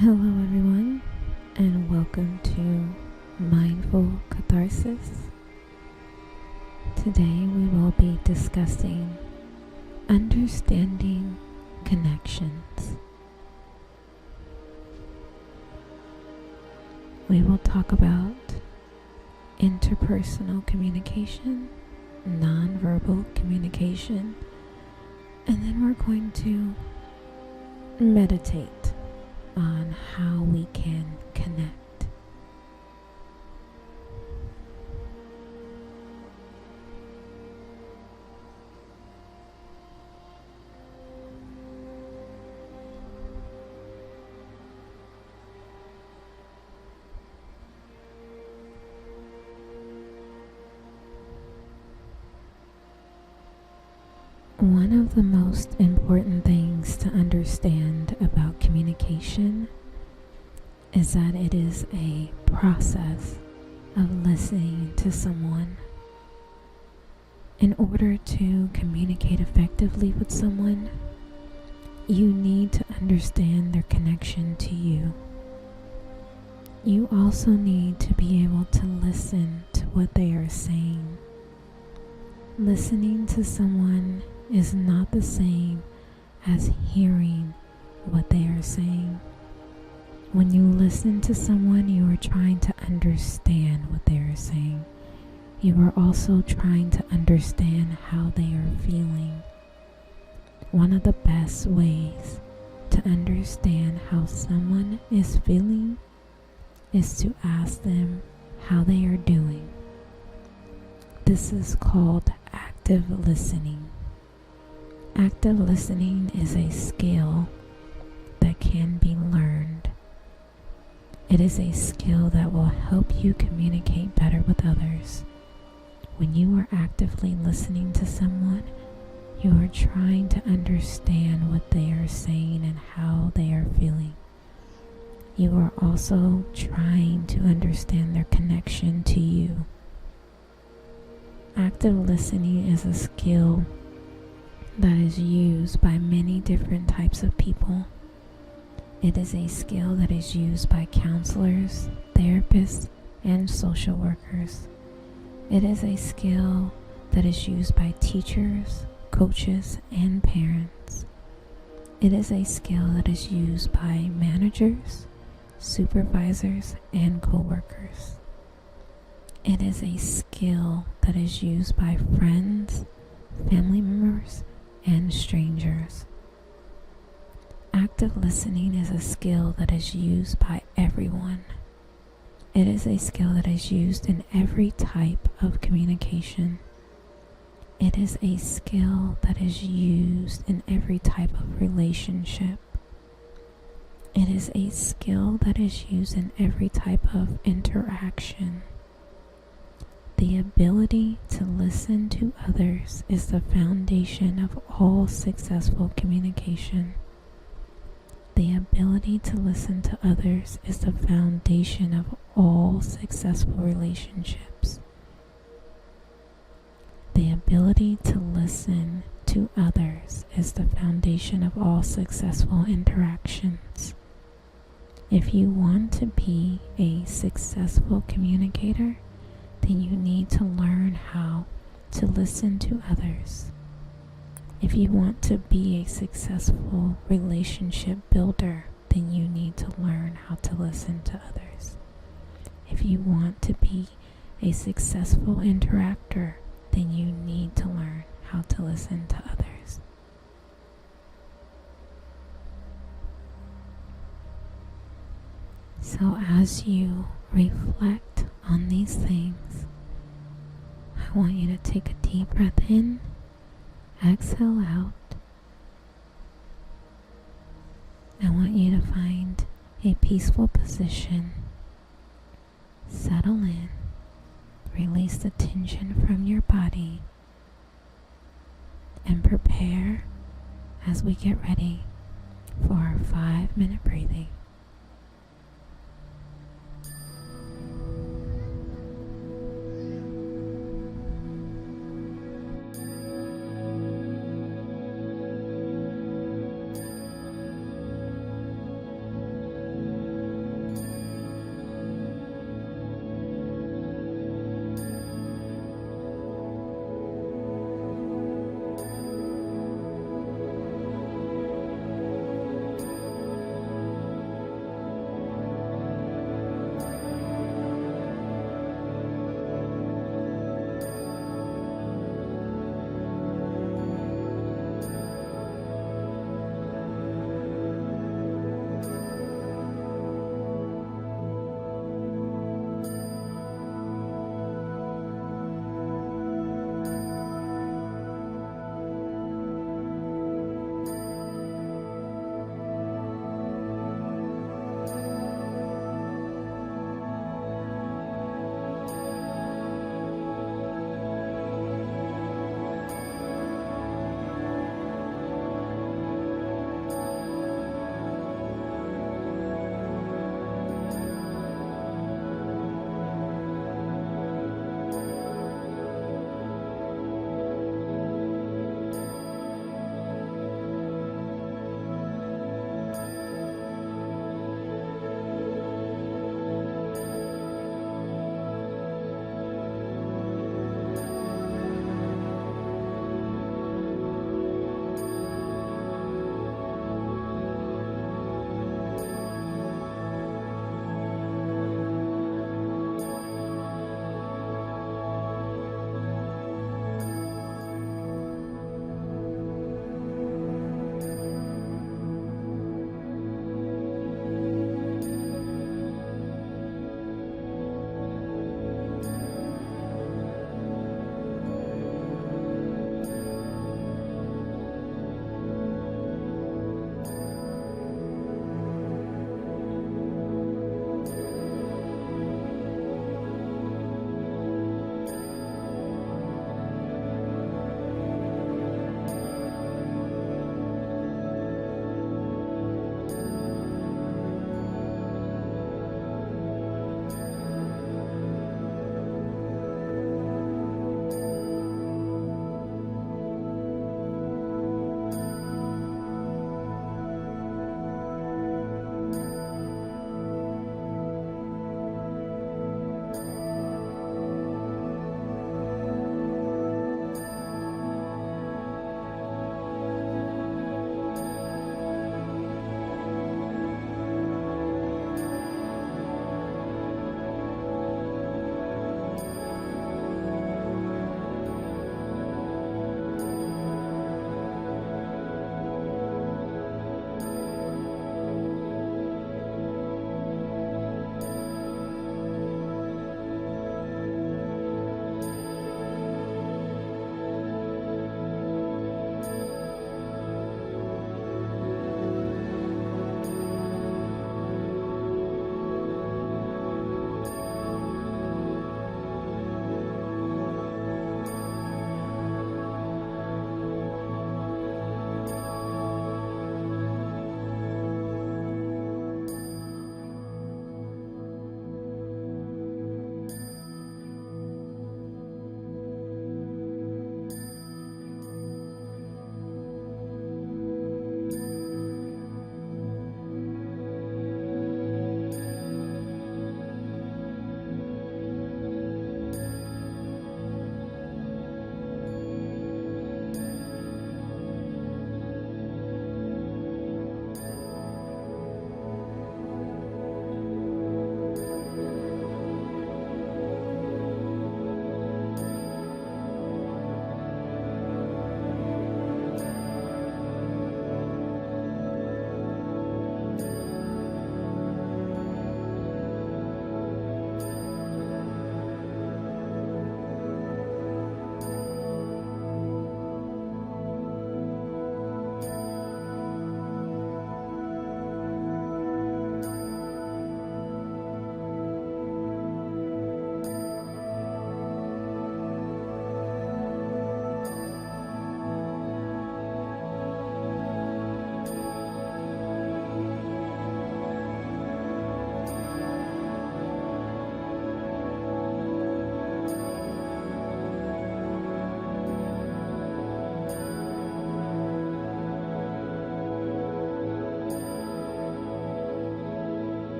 Hello, everyone, and welcome to Mindful Catharsis. Today, we will be discussing understanding connections. We will talk about interpersonal communication, nonverbal communication, and then we're going to meditate on how we can connect. One of the most important things to understand about communication is that it is a process of listening to someone. In order to communicate effectively with someone, you need to understand their connection to you. You also need to be able to listen to what they are saying. Listening to someone is not the same as hearing what they are saying. When you listen to someone, you are trying to understand what they are saying. You are also trying to understand how they are feeling. One of the best ways to understand how someone is feeling is to ask them how they are doing. This is called active listening. Active listening is a skill that can be learned. It is a skill that will help you communicate better with others. When you are actively listening to someone, you are trying to understand what they are saying and how they are feeling. You are also trying to understand their connection to you. Active listening is a skill that is used by many different types of people. It is a skill that is used by counselors, therapists, and social workers. It is a skill that is used by teachers, coaches, and parents. It is a skill that is used by managers, supervisors, and coworkers. It is a skill that is used by friends, family members, and strangers. Active listening is a skill that is used by everyone. It is a skill that is used in every type of communication. It is a skill that is used in every type of relationship. It is a skill that is used in every type of interaction. The ability to listen to others is the foundation of all successful communication. The ability to listen to others is the foundation of all successful relationships. The ability to listen to others is the foundation of all successful interactions. If you want to be a successful communicator, then you need to learn how to listen to others. If you want to be a successful relationship builder, then you need to learn how to listen to others. If you want to be a successful interactor, then you need to learn how to listen to others. So as you reflect on these things, I want you to take a deep breath in, exhale out. I want you to find a peaceful position, settle in, release the tension from your body, and prepare as we get ready for our 5-minute breathing.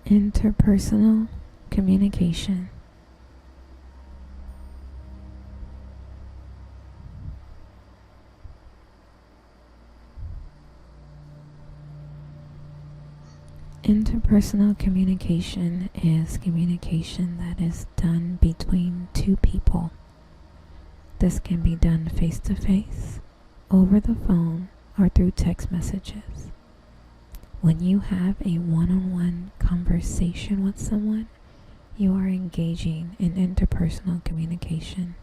Interpersonal communication. Interpersonal communication is communication that is done between two people. This can be done face-to-face, over the phone, or through text messages. When you have a one-on-one conversation with someone, you are engaging in interpersonal communication.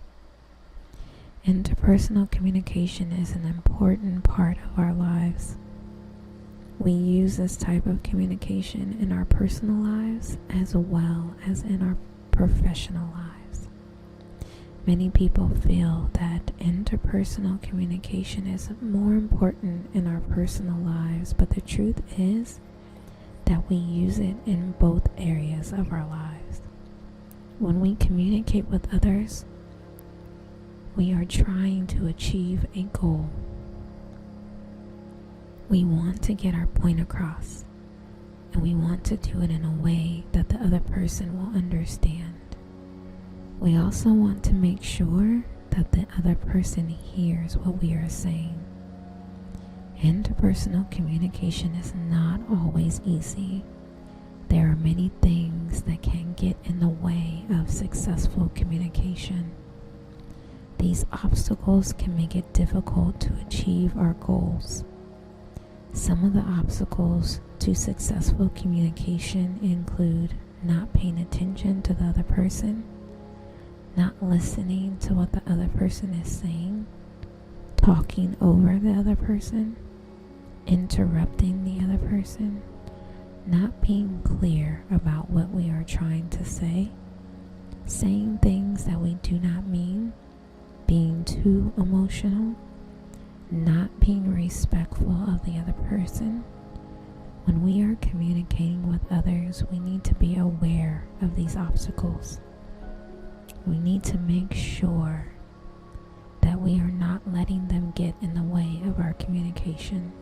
Interpersonal communication is an important part of our lives. We use this type of communication in our personal lives as well as in our professional lives. Many people feel that interpersonal communication is more important in our personal lives, but the truth is that we use it in both areas of our lives. When we communicate with others, we are trying to achieve a goal. We want to get our point across, and we want to do it in a way that the other person will understand. We also want to make sure that the other person hears what we are saying. Interpersonal communication is not always easy. There are many things that can get in the way of successful communication. These obstacles can make it difficult to achieve our goals. Some of the obstacles to successful communication include not paying attention to the other person, not listening to what the other person is saying, talking over the other person, interrupting the other person, not being clear about what we are trying to say, saying things that we do not mean, being too emotional, not being respectful of the other person. When we are communicating with others, we need to be aware of these obstacles. We need to make sure that we are not letting them get in the way of our communication.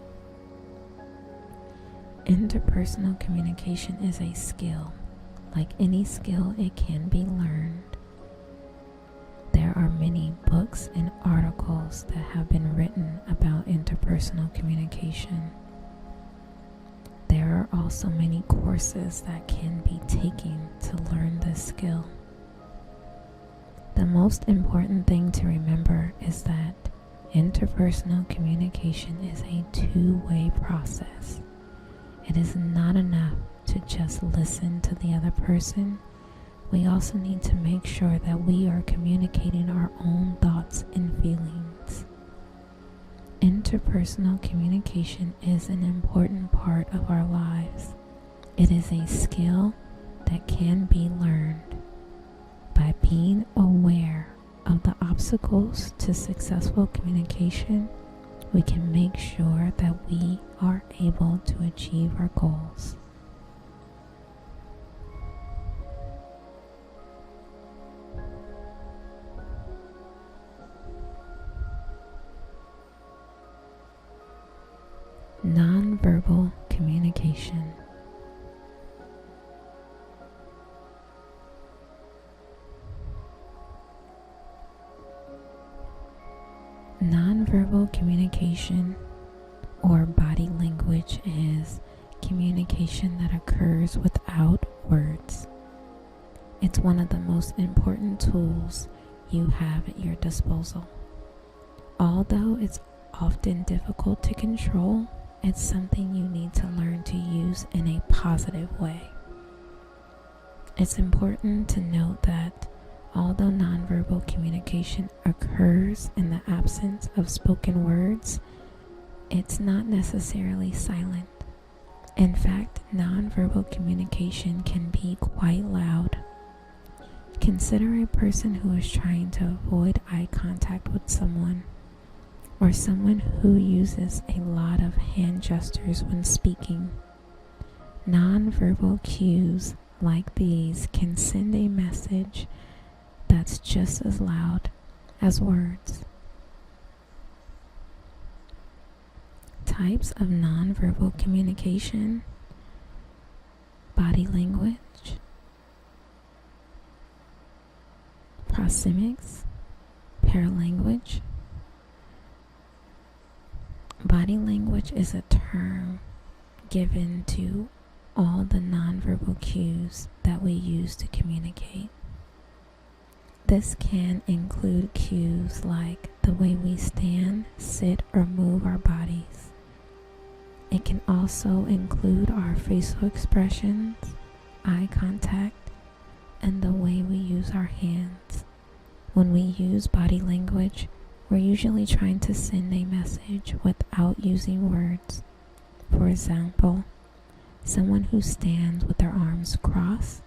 Interpersonal communication is a skill. Like any skill, it can be learned. There are many books and articles that have been written about interpersonal communication. There are also many courses that can be taken to learn this skill. The most important thing to remember is that interpersonal communication is a two-way process. It is not enough to just listen to the other person. We also need to make sure that we are communicating our own thoughts and feelings. Interpersonal communication is an important part of our lives. It is a skill that can be learned. By being aware of the obstacles to successful communication, we can make sure that we are able to achieve our goals. Nonverbal communication. Nonverbal communication, or body language, is communication that occurs without words. It's one of the most important tools you have at your disposal. Although it's often difficult to control, it's something you need to learn to use in a positive way. It's important to note that although nonverbal communication occurs in the absence of spoken words, it's not necessarily silent. In fact, nonverbal communication can be quite loud. Consider a person who is trying to avoid eye contact with someone, or someone who uses a lot of hand gestures when speaking. Nonverbal cues like these can send a message that's just as loud as words. Types of nonverbal communication. body language, proxemics, paralanguage. Body language is a term given to all the nonverbal cues that we use to communicate. This can include cues like the way we stand, sit, or move our bodies. It can also include our facial expressions, eye contact, and the way we use our hands. When we use body language, we're usually trying to send a message without using words. For example, someone who stands with their arms crossed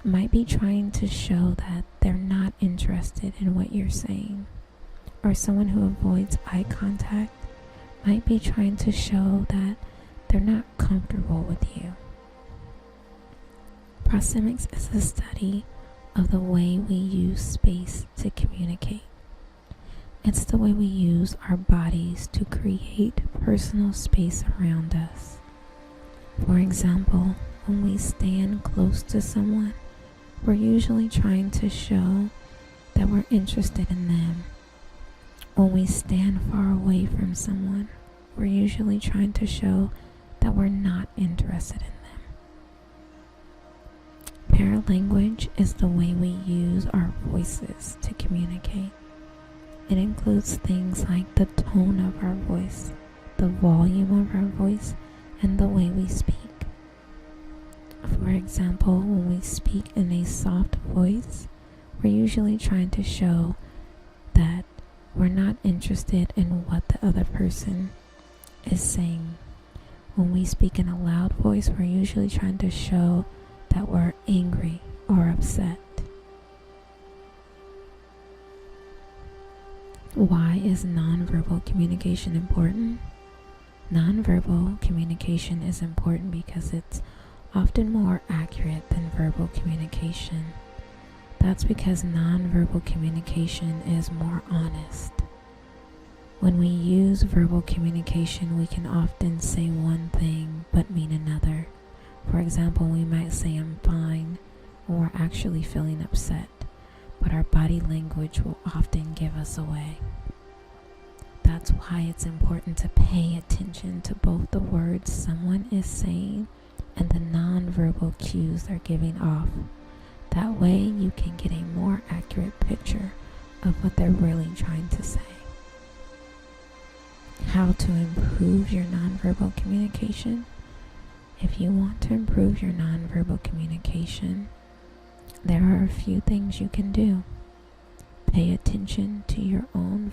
might be trying to show that they're not interested in what you're saying. Or someone who avoids eye contact might be trying to show that they're not comfortable with you. Proxemics is the study of the way we use space to communicate. It's the way we use our bodies to create personal space around us. For example, when we stand close to someone, we're usually trying to show that we're interested in them. When we stand far away from someone, we're usually trying to show that we're not interested in them. Paralanguage is the way we use our voices to communicate. It includes things like the tone of our voice, the volume of our voice, and the way we speak. For example, when we speak in a soft voice, we're usually trying to show that we're not interested in what the other person is saying. When we speak in a loud voice, we're usually trying to show that we're angry or upset. Why is nonverbal communication important? Nonverbal communication is important because it's often more accurate than verbal communication. That's because nonverbal communication is more honest. When we use verbal communication, we can often say one thing but mean another. For example, we might say I'm fine when we're actually feeling upset, but our body language will often give us away. That's why it's important to pay attention to both the words someone is saying and the nonverbal cues they're giving off. That way you can get a more accurate picture of what they're really trying to say. How to improve your nonverbal communication? If you want to improve your nonverbal communication, there are a few things you can do. Pay attention to your own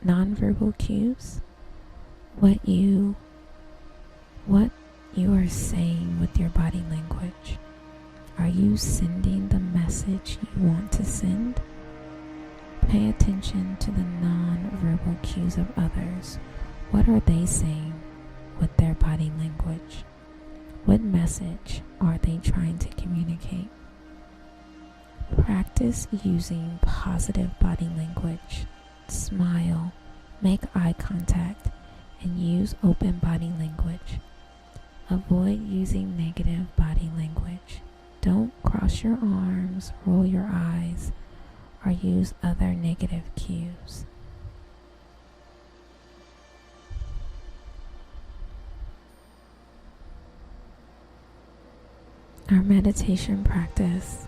nonverbal cues. What you are saying with your body language. Are you sending the message you want to send? Pay attention to the nonverbal cues of others. What are they saying with their body language? What message are they trying to communicate? Practice using positive body language. Smile, make eye contact, and use open body language. Avoid using negative body language. Don't cross your arms, roll your eyes, or use other negative cues. Our meditation practice.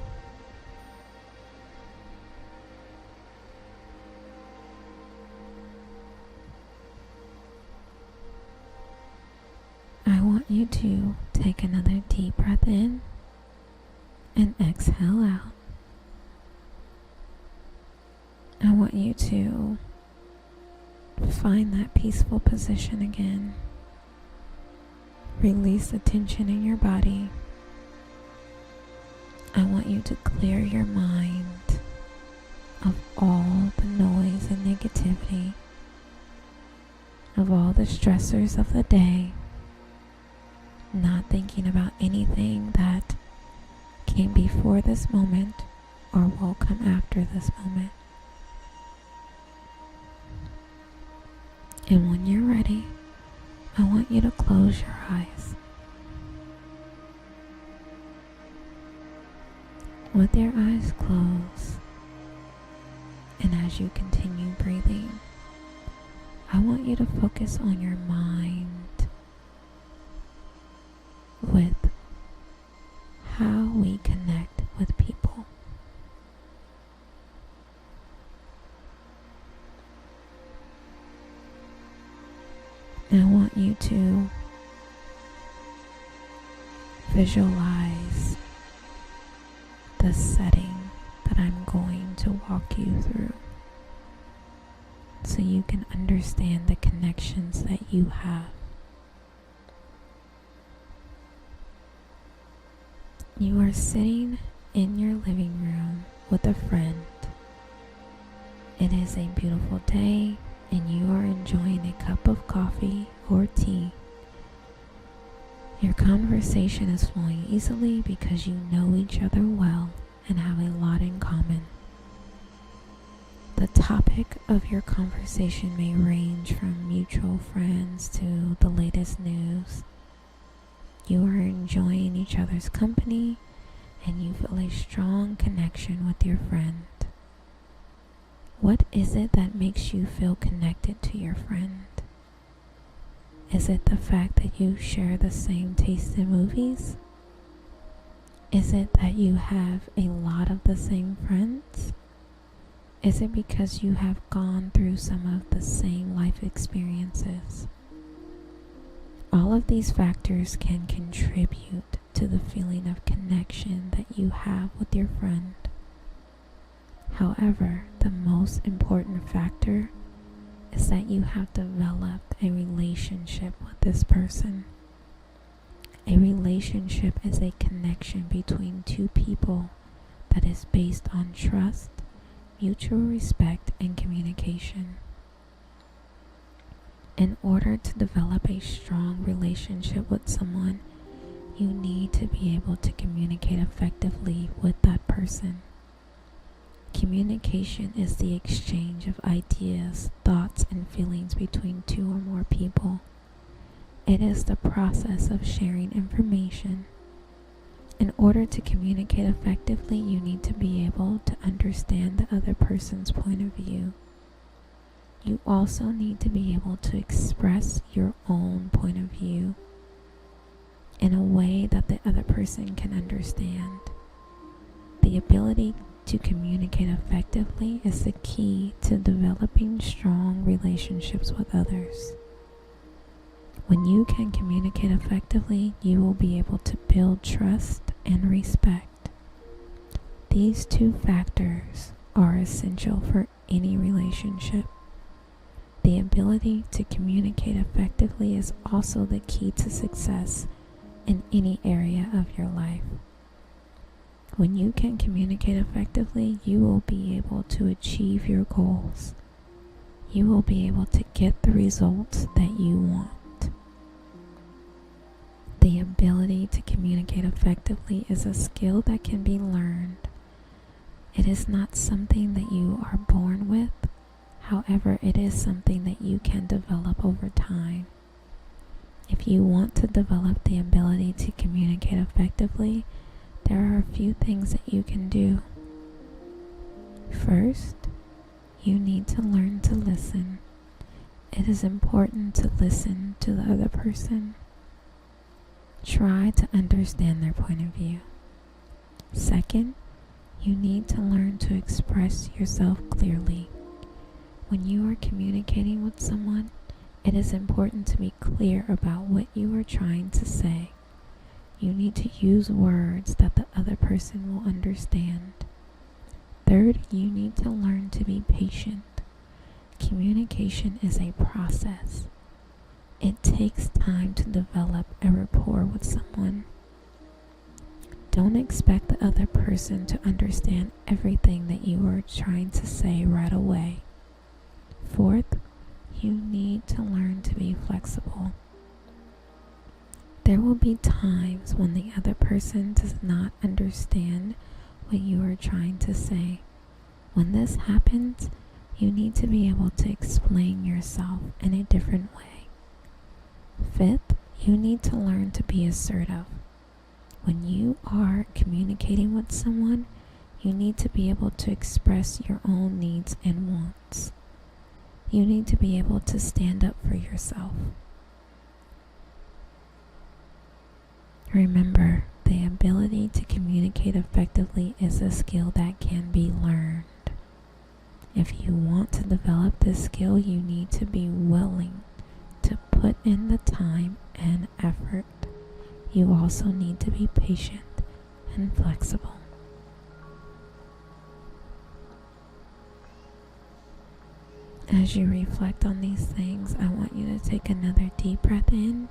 I want you to take another deep breath in and exhale out. I want you to find that peaceful position again. Release the tension in your body. I want you to clear your mind of all the noise and negativity, of all the stressors of the day, not thinking about anything that came before this moment or will come after this moment. And when you're ready, I want you to close your eyes. with your eyes closed, and as you continue breathing, I want you to focus on your mind with how we connect with people. And I want you to visualize the setting that I'm going to walk you through so you can understand the connections that you have. You are sitting in your living room with a friend. It is a beautiful day and you are enjoying a cup of coffee or tea. Your conversation is flowing easily because you know each other well and have a lot in common. The topic of your conversation may range from mutual friends to the latest news. You are enjoying each other's company and you feel a strong connection with your friend. What is it that makes you feel connected to your friend? Is it the fact that you share the same taste in movies? Is it that you have a lot of the same friends? Is it because you have gone through some of the same life experiences? All of these factors can contribute to the feeling of connection that you have with your friend. However, the most important factor is that you have developed a relationship with this person. A relationship is a connection between two people that is based on trust, mutual respect, and communication. In order to develop a strong relationship with someone, you need to be able to communicate effectively with that person. Communication is the exchange of ideas, thoughts, and feelings between two or more people. It is the process of sharing information. In order to communicate effectively, you need to be able to understand the other person's point of view. You also need to be able to express your own point of view in a way that the other person can understand. The ability to communicate effectively is the key to developing strong relationships with others. When you can communicate effectively, you will be able to build trust and respect. These two factors are essential for any relationship. The ability to communicate effectively is also the key to success in any area of your life. When you can communicate effectively, you will be able to achieve your goals. You will be able to get the results that you want. The ability to communicate effectively is a skill that can be learned. It is not something that you are born with. However, it is something that you can develop over time. If you want to develop the ability to communicate effectively, there are a few things that you can do. First, you need to learn to listen. It is important to listen to the other person. Try to understand their point of view. Second, you need to learn to express yourself clearly. When you are communicating with someone, it is important to be clear about what you are trying to say. You need to use words that the other person will understand. Third, you need to learn to be patient. Communication is a process. It takes time to develop a rapport with someone. Don't expect the other person to understand everything that you are trying to say right away. Fourth, you need to learn to be flexible. There will be times when the other person does not understand what you are trying to say. When this happens, you need to be able to explain yourself in a different way. Fifth, you need to learn to be assertive. When you are communicating with someone, You need to be able to express your own needs and wants. You need to be able to stand up for yourself. Remember, the ability to communicate effectively is a skill that can be learned. If you want to develop this skill, you need to be willing to put in the time and effort. You also need to be patient and flexible. As you reflect on these things, I want you to take another deep breath in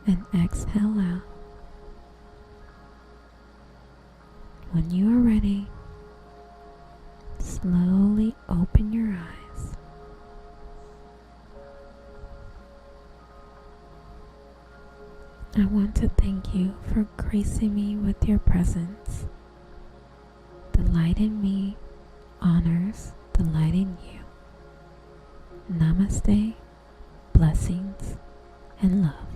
and exhale out. When you are ready, slowly open your eyes. I want to thank you for gracing me with your presence. The light in me honors the light in you. Namaste, blessings, and love.